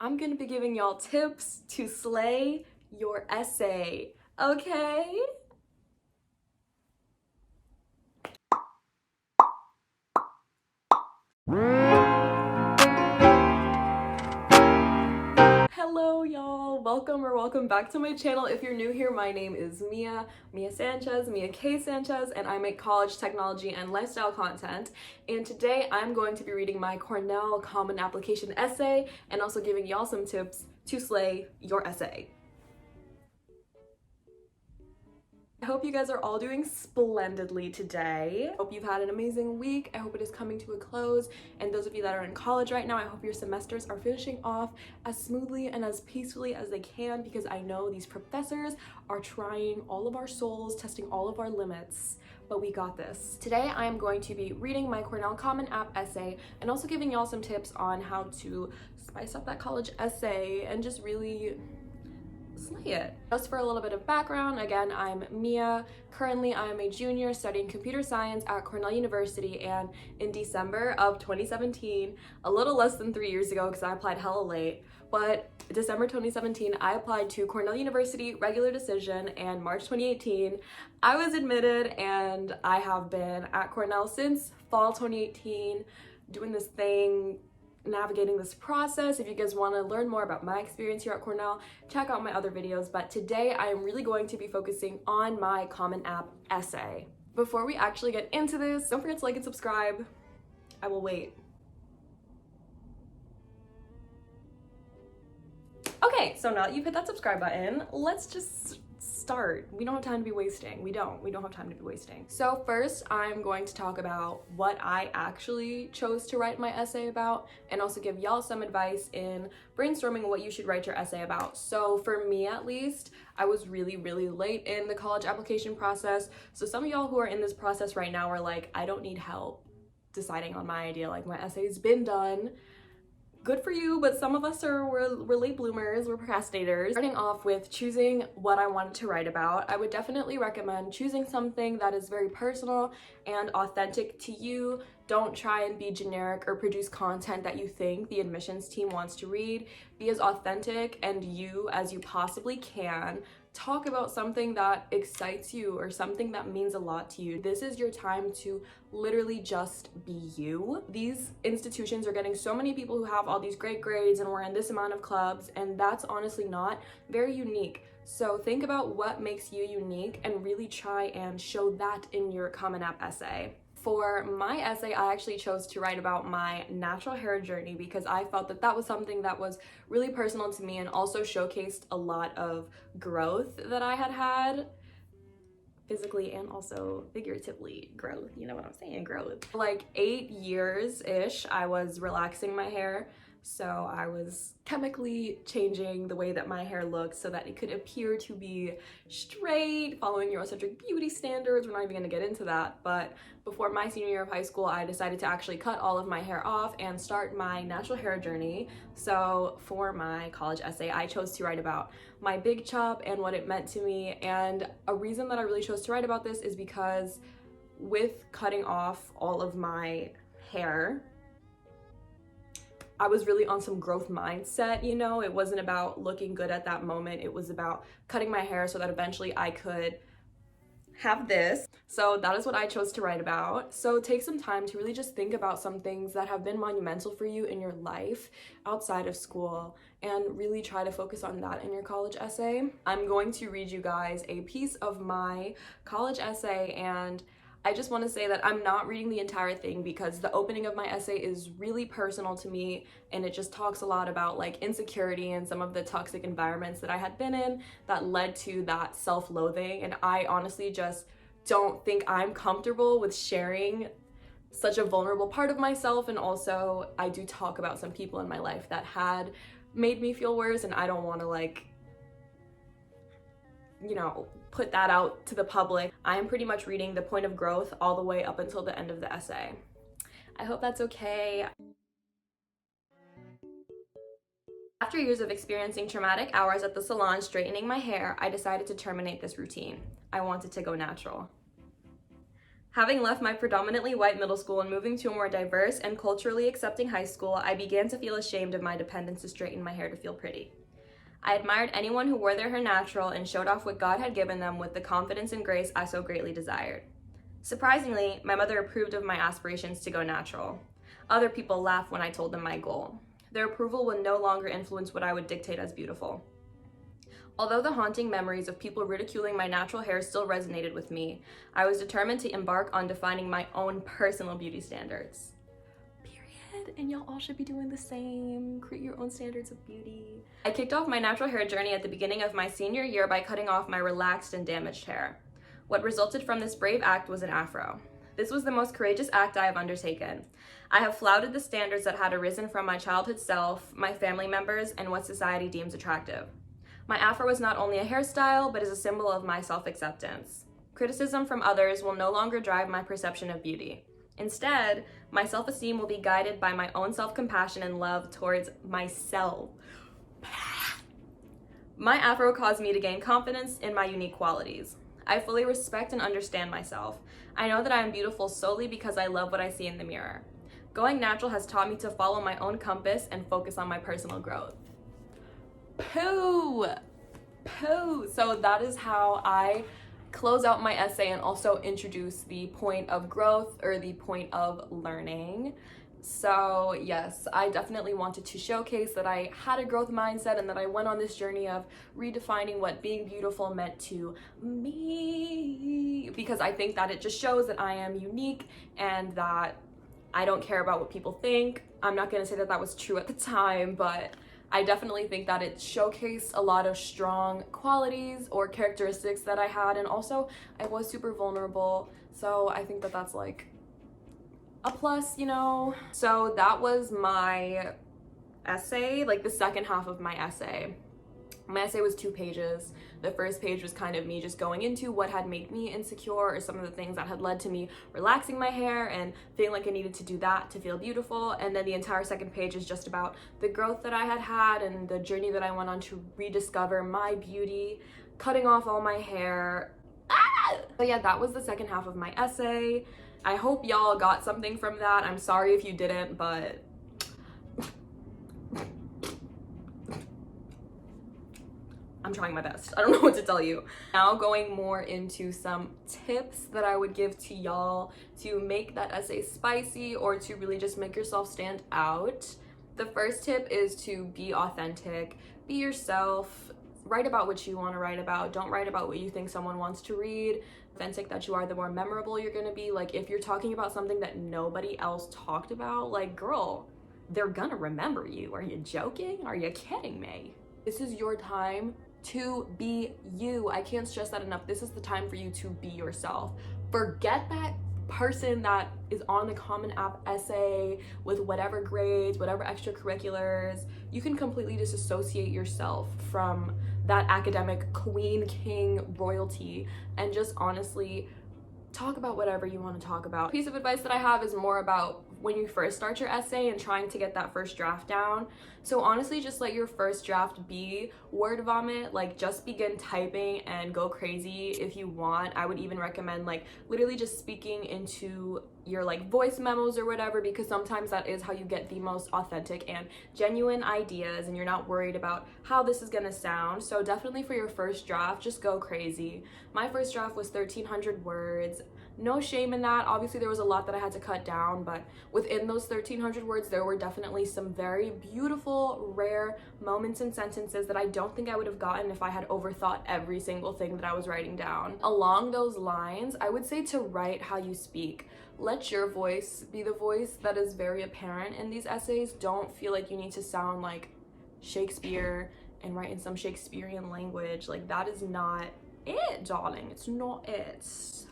I'm gonna be giving y'all tips to slay your essay, okay? Hello y'all, welcome back to my channel. If you're new here, my name is Miah Sanchez, Miah K Sanchez, and I make college, technology, and lifestyle content. And today I'm going to be reading my Cornell Common Application essay and also giving y'all some tips to slay your essay. I hope you guys are all doing splendidly today. I hope you've had an amazing week. I hope it is coming to a close. And those of you that are in college right now, I hope your semesters are finishing off as smoothly and as peacefully as they can, because I know these professors are trying all of our souls, testing all of our limits, but we got this. Today, I am going to be reading my Cornell Common App essay and also giving y'all some tips on how to spice up that college essay and just really slay it. Just for a little bit of background, again, I'm Miah. Currently, I'm a junior studying computer science at Cornell University, and in December of 2017, a little less than 3 years ago because I applied hella late, but December 2017, I applied to Cornell University regular decision, and March 2018, I was admitted, and I have been at Cornell since fall 2018, doing this thing, navigating this process. If you guys want to learn more about my experience here at Cornell, check out my other videos, but today I am really going to be focusing on my Common App essay. Before we actually get into this, don't forget to like and subscribe. I will wait. Okay, so now that you've hit that subscribe button, let's just start. We don't have time to be wasting. We don't have time to be wasting. So first, I'm going to talk about what I actually chose to write my essay about, and also give y'all some advice in brainstorming what you should write your essay about. So for me, at least, I was really late in the college application process. So some of y'all who are in this process right now are like, I don't need help deciding on my idea. Like, my essay's been done. Good for you, but some of us we're late bloomers, we're procrastinators. Starting off with choosing what I wanted to write about, I would definitely recommend choosing something that is very personal and authentic to you. Don't try and be generic or produce content that you think the admissions team wants to read. Be as authentic and you as you possibly can. Talk about something that excites you or something that means a lot to you. This is your time to literally just be you. These institutions are getting so many people who have all these great grades and we're in this amount of clubs, and that's honestly not very unique. So think about what makes you unique and really try and show that in your Common App essay. For my essay, I actually chose to write about my natural hair journey because I felt that that was something that was really personal to me and also showcased a lot of growth that I had had, physically and also figuratively growth, you know what I'm saying, growth. For like 8 years-ish, I was relaxing my hair. So I was chemically changing the way that my hair looked so that it could appear to be straight, following Eurocentric beauty standards. We're not even gonna get into that, but before my senior year of high school, I decided to actually cut all of my hair off and start my natural hair journey. So for my college essay, I chose to write about my big chop and what it meant to me. And a reason that I really chose to write about this is because with cutting off all of my hair, I was really on some growth mindset, you know? It wasn't about looking good at that moment. It was about cutting my hair so that eventually I could have this. So that is what I chose to write about. So take some time to really just think about some things that have been monumental for you in your life outside of school and really try to focus on that in your college essay. I'm going to read you guys a piece of my college essay, and I just want to say that I'm not reading the entire thing because the opening of my essay is really personal to me, and it just talks a lot about like insecurity and some of the toxic environments that I had been in that led to that self-loathing, and I honestly just don't think I'm comfortable with sharing such a vulnerable part of myself. And also I do talk about some people in my life that had made me feel worse, and I don't want to, like, you know, put that out to the public. I am pretty much reading the point of growth all the way up until the end of the essay. I hope that's okay. After years of experiencing traumatic hours at the salon straightening my hair, I decided to terminate this routine. I wanted to go natural. Having left my predominantly white middle school and moving to a more diverse and culturally accepting high school, I began to feel ashamed of my dependence to straighten my hair to feel pretty. I admired anyone who wore their hair natural and showed off what God had given them with the confidence and grace I so greatly desired. Surprisingly, my mother approved of my aspirations to go natural. Other people laughed when I told them my goal. Their approval would no longer influence what I would dictate as beautiful. Although the haunting memories of people ridiculing my natural hair still resonated with me, I was determined to embark on defining my own personal beauty standards. Period. And y'all all should be doing the same. Create your own standards of beauty. I kicked off my natural hair journey at the beginning of my senior year by cutting off my relaxed and damaged hair. What resulted from this brave act was an afro. This was the most courageous act I have undertaken. I have flouted the standards that had arisen from my childhood self, my family members, and what society deems attractive. My afro is not only a hairstyle, but is a symbol of my self-acceptance. Criticism from others will no longer drive my perception of beauty. Instead, my self-esteem will be guided by my own self-compassion and love towards myself. My afro caused me to gain confidence in my unique qualities. I fully respect and understand myself. I know that I am beautiful solely because I love what I see in the mirror. Going natural has taught me to follow my own compass and focus on my personal growth. Poo! So that is how I close out my essay and also introduce the point of growth or the point of learning. So yes, I definitely wanted to showcase that I had a growth mindset and that I went on this journey of redefining what being beautiful meant to me, because I think that it just shows that I am unique and that I don't care about what people think. I'm not going to say that that was true at the time, but I definitely think that it showcased a lot of strong qualities or characteristics that I had, and also I was super vulnerable, so I think that that's like a plus, you know? So that was my essay, like the second half of my essay. My essay was 2 pages. The first page was kind of me just going into what had made me insecure or some of the things that had led to me relaxing my hair and feeling like I needed to do that to feel beautiful. And then the entire second page is just about the growth that I had had and the journey that I went on to rediscover my beauty, cutting off all my hair. So yeah, that was the second half of my essay. I hope y'all got something from that. I'm sorry if you didn't, but I'm trying my best. I don't know what to tell you. Now going more into some tips that I would give to y'all to make that essay spicy or to really just make yourself stand out. The first tip is to be authentic, be yourself, write about what you want to write about. Don't write about what you think someone wants to read. Authentic that you are, the more memorable you're gonna be. Like if you're talking about something that nobody else talked about, like girl, they're gonna remember you. Are you joking? Are you kidding me? This is your time to be you. I can't stress that enough. This is the time for you to be yourself. Forget that person that is on the Common App essay with whatever grades, whatever extracurriculars. You can completely disassociate yourself from that academic queen, king, royalty, and just honestly talk about whatever you want to talk about. Piece of advice that I have is more about when you first start your essay and trying to get that first draft down. So honestly, just let your first draft be word vomit. Like just begin typing and go crazy if you want. I would even recommend like literally just speaking into your like voice memos or whatever, because sometimes that is how you get the most authentic and genuine ideas and you're not worried about how this is gonna sound. So definitely for your first draft, just go crazy. My first draft was 1,300 words. No shame in that. Obviously there was a lot that I had to cut down, but within those 1,300 words there were definitely some very beautiful, rare moments and sentences that I don't think I would have gotten if I had overthought every single thing that I was writing down. Along those lines, I would say to write how you speak. Let your voice be the voice that is very apparent in these essays. Don't feel like you need to sound like Shakespeare and write in some Shakespearean language. Like that is not it, darling. It's not it.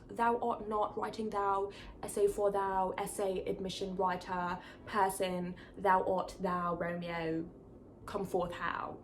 Thou art not writing thou, essay for thou, essay admission writer, person, thou art thou, Romeo, come forth how.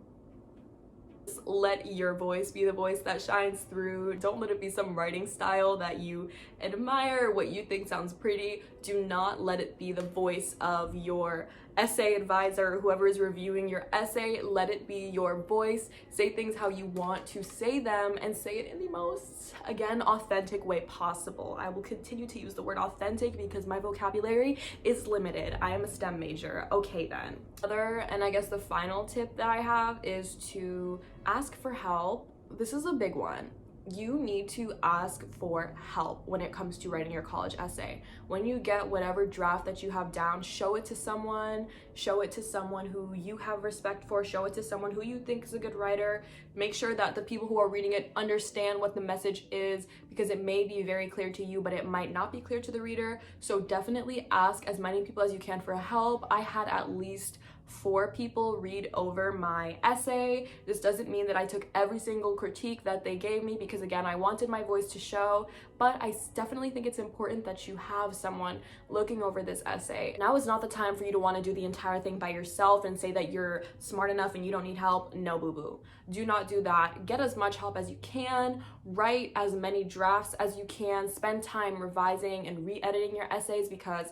Let your voice be the voice that shines through. Don't let it be some writing style that you admire, what you think sounds pretty. Do not let it be the voice of your essay advisor or whoever is reviewing your essay, let it be your voice. Say things how you want to say them and say it in the most, again, authentic way possible. I will continue to use the word authentic because my vocabulary is limited. I am a STEM major. Okay then. And I guess the final tip that I have is to ask for help. This is a big one. You need to ask for help when it comes to writing your college essay. When you get whatever draft that you have down, show it to someone who you have respect for, show it to someone who you think is a good writer. Make sure that the people who are reading it understand what the message is, because it may be very clear to you, but it might not be clear to the reader. So definitely ask as many people as you can for help. I had at least 4 people read over my essay. This doesn't mean that I took every single critique that they gave me, because again, I wanted my voice to show, but I definitely think it's important that you have someone looking over this essay. Now is not the time for you to want to do the entire thing by yourself and say that you're smart enough and you don't need help. No, boo-boo. Do not do that. Get as much help as you can. Write as many drafts as you can. Spend time revising and re-editing your essays, because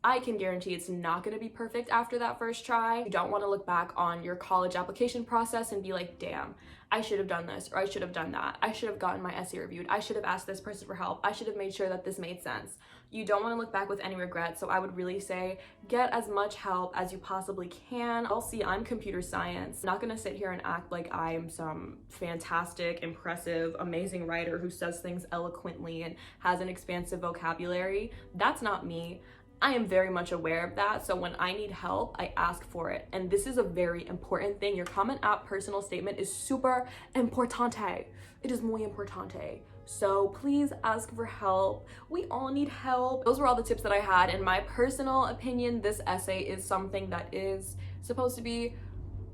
I can guarantee it's not going to be perfect after that first try. You don't want to look back on your college application process and be like, damn, I should have done this, or I should have done that. I should have gotten my essay reviewed. I should have asked this person for help. I should have made sure that this made sense. You don't want to look back with any regret. So I would really say get as much help as you possibly can. I'm computer science. I'm not going to sit here and act like I am some fantastic, impressive, amazing writer who says things eloquently and has an expansive vocabulary. That's not me. I am very much aware of that, so when I need help, I ask for it. And this is a very important thing. Your Common App personal statement is super importante. It is muy importante. So please ask for help. We all need help. Those were all the tips that I had. In my personal opinion, this essay is something that is supposed to be,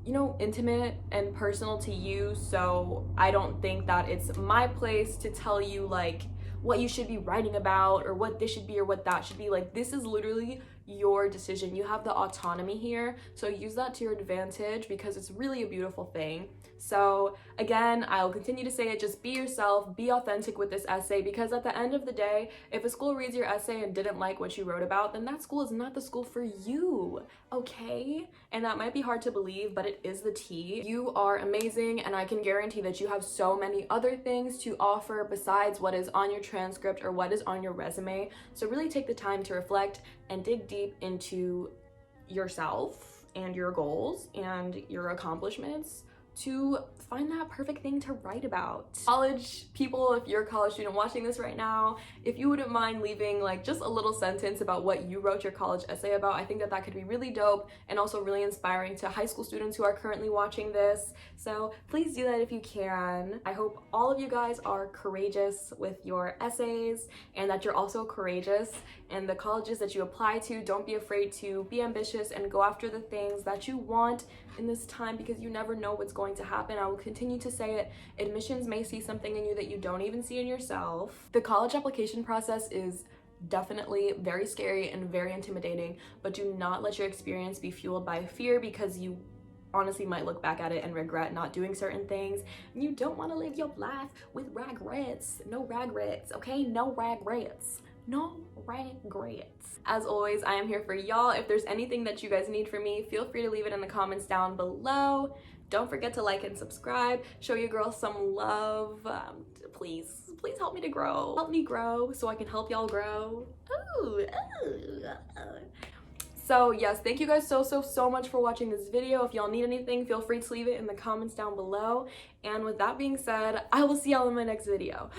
you know, intimate and personal to you. So I don't think that it's my place to tell you like what you should be writing about or what this should be or what that should be. Like, this is literally your decision. You have the autonomy here, so use that to your advantage, because it's really a beautiful thing. So again, I'll continue to say it, just be yourself, be authentic with this essay, because at the end of the day, if a school reads your essay and didn't like what you wrote about, then that school is not the school for you, okay? And that might be hard to believe, but it is the tea. You are amazing, and I can guarantee that you have so many other things to offer besides what is on your transcript or what is on your resume. So really take the time to reflect and dig deep into yourself and your goals and your accomplishments to find that perfect thing to write about. College people, if you're a college student watching this right now, if you wouldn't mind leaving like just a little sentence about what you wrote your college essay about, I think that that could be really dope and also really inspiring to high school students who are currently watching this. So please do that if you can. I hope all of you guys are courageous with your essays, and that you're also courageous in the colleges that you apply to. Don't be afraid to be ambitious and go after the things that you want in this time, because you never know what's going to happen. I will continue to say it. Admissions may see something in you that you don't even see in yourself. The college application process is definitely very scary and very intimidating, but do not let your experience be fueled by fear, because you honestly might look back at it and regret not doing certain things. You don't want to live your life with regrets. No regrets, okay? No regrets. No regrets. As always, I am here for y'all. If there's anything that you guys need from me, feel free to leave it in the comments down below. Don't forget to like and subscribe. Show your girl some love. Please help me to grow. Help me grow so I can help y'all grow. Ooh. So yes, thank you guys so much for watching this video. If y'all need anything, feel free to leave it in the comments down below. And with that being said, I will see y'all in my next video.